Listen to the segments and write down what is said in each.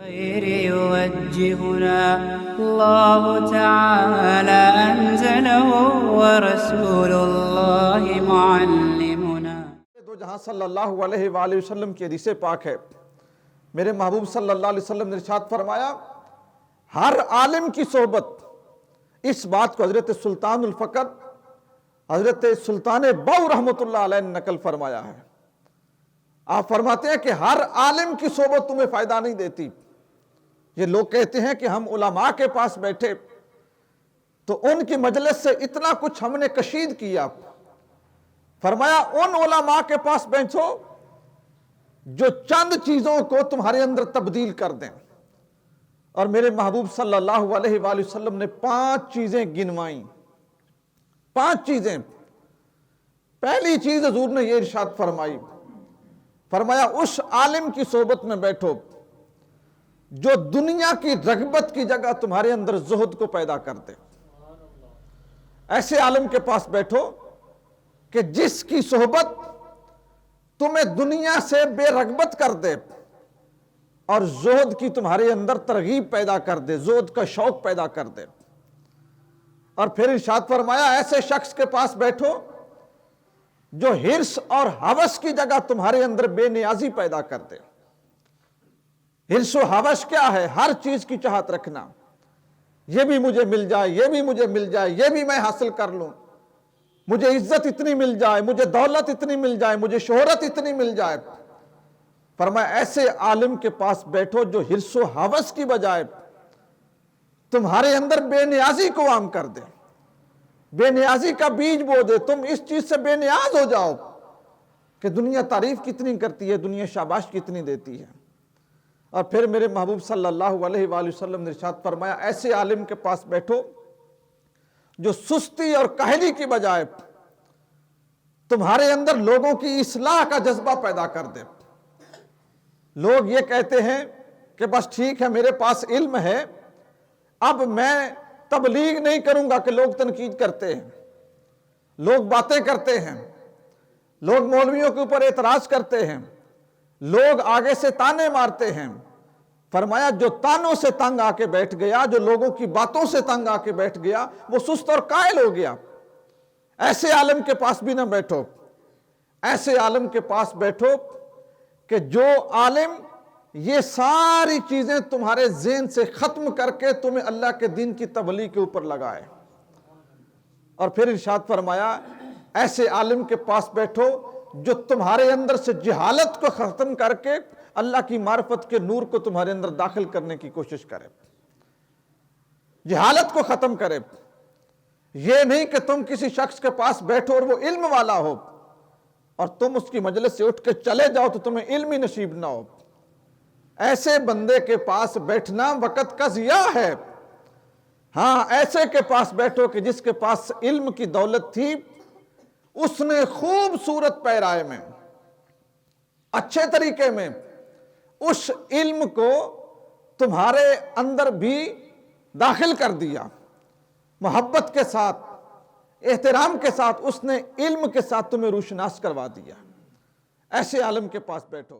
خير يوجهنا الله تعالى أنزله ورسول الله معلمنا. دو جہاں صلی اللہ علیہ وآلہ وسلم کی حدیث پاک ہے. میرے محبوب صلی اللہ علیہ وسلم نے ارشاد فرمایا ہر عالم کی صحبت. اس بات کو حضرت سلطان الفقر حضرت سلطان بو رحمۃ اللہ علیہ نے نقل فرمایا ہے. آپ فرماتے ہیں کہ ہر عالم کی صحبت تمہیں فائدہ نہیں دیتی. یہ لوگ کہتے ہیں کہ ہم علماء کے پاس بیٹھے تو ان کی مجلس سے اتنا کچھ ہم نے کشید کیا. فرمایا ان علماء کے پاس بیٹھو جو چند چیزوں کو تمہارے اندر تبدیل کر دیں. اور میرے محبوب صلی اللہ علیہ وآلہ وسلم نے 5 چیزیں گنوائیں. 5 چیزیں. پہلی چیز حضور نے یہ ارشاد فرمائی. فرمایا اس عالم کی صحبت میں بیٹھو جو دنیا کی رغبت کی جگہ تمہارے اندر زہد کو پیدا کر دے. ایسے عالم کے پاس بیٹھو کہ جس کی صحبت تمہیں دنیا سے بے رغبت کر دے اور زہد کی تمہارے اندر ترغیب پیدا کر دے, زہد کا شوق پیدا کر دے. اور پھر ارشاد فرمایا ایسے شخص کے پاس بیٹھو جو حرص اور ہوس کی جگہ تمہارے اندر بے نیازی پیدا کر دے. حرص و ہوس کیا ہے؟ ہر چیز کی چاہت رکھنا. یہ بھی مجھے مل جائے, یہ بھی مجھے مل جائے, یہ بھی میں حاصل کر لوں, مجھے عزت اتنی مل جائے, مجھے دولت اتنی مل جائے, مجھے شہرت اتنی مل جائے. فرمایا ایسے عالم کے پاس بیٹھو جو حرص و ہوس کی بجائے تمہارے اندر بے نیازی کو عام کر دے, بے نیازی کا بیج بو دے. تم اس چیز سے بے نیاز ہو جاؤ کہ دنیا تعریف کتنی کرتی ہے, دنیا شاباش کتنی دیتی ہے. اور پھر میرے محبوب صلی اللہ علیہ وآلہ وسلم نے ارشاد فرمایا ایسے عالم کے پاس بیٹھو جو سستی اور کاہلی کی بجائے تمہارے اندر لوگوں کی اصلاح کا جذبہ پیدا کر دے. لوگ یہ کہتے ہیں کہ بس ٹھیک ہے میرے پاس علم ہے, اب میں تبلیغ نہیں کروں گا کہ لوگ تنقید کرتے ہیں, لوگ باتیں کرتے ہیں, لوگ مولویوں کے اوپر اعتراض کرتے ہیں, لوگ آگے سے تانے مارتے ہیں. فرمایا جو تانوں سے تنگ آ کے بیٹھ گیا, جو لوگوں کی باتوں سے تنگ آ کے بیٹھ گیا, وہ سست اور قائل ہو گیا. ایسے عالم کے پاس بھی نہ بیٹھو. ایسے عالم کے پاس بیٹھو کہ جو عالم یہ ساری چیزیں تمہارے ذہن سے ختم کر کے تمہیں اللہ کے دین کی تبلیغ کے اوپر لگائے. اور پھر ارشاد فرمایا ایسے عالم کے پاس بیٹھو جو تمہارے اندر سے جہالت کو ختم کر کے اللہ کی معرفت کے نور کو تمہارے اندر داخل کرنے کی کوشش کرے, جہالت کو ختم کرے. یہ نہیں کہ تم کسی شخص کے پاس بیٹھو اور وہ علم والا ہو اور تم اس کی مجلس سے اٹھ کے چلے جاؤ تو تمہیں علم ہی نصیب نہ ہو. ایسے بندے کے پاس بیٹھنا وقت کا ضیاع ہے. ہاں ایسے کے پاس بیٹھو کہ جس کے پاس علم کی دولت تھی, اس نے خوبصورت پیرائے میں اچھے طریقے میں اس علم کو تمہارے اندر بھی داخل کر دیا. محبت کے ساتھ, احترام کے ساتھ اس نے علم کے ساتھ تمہیں روشناس کروا دیا. ایسے عالم کے پاس بیٹھو.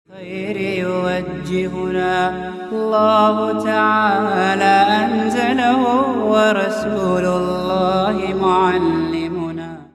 خير يوجهنا الله تعالى أنزله ورسول الله معلم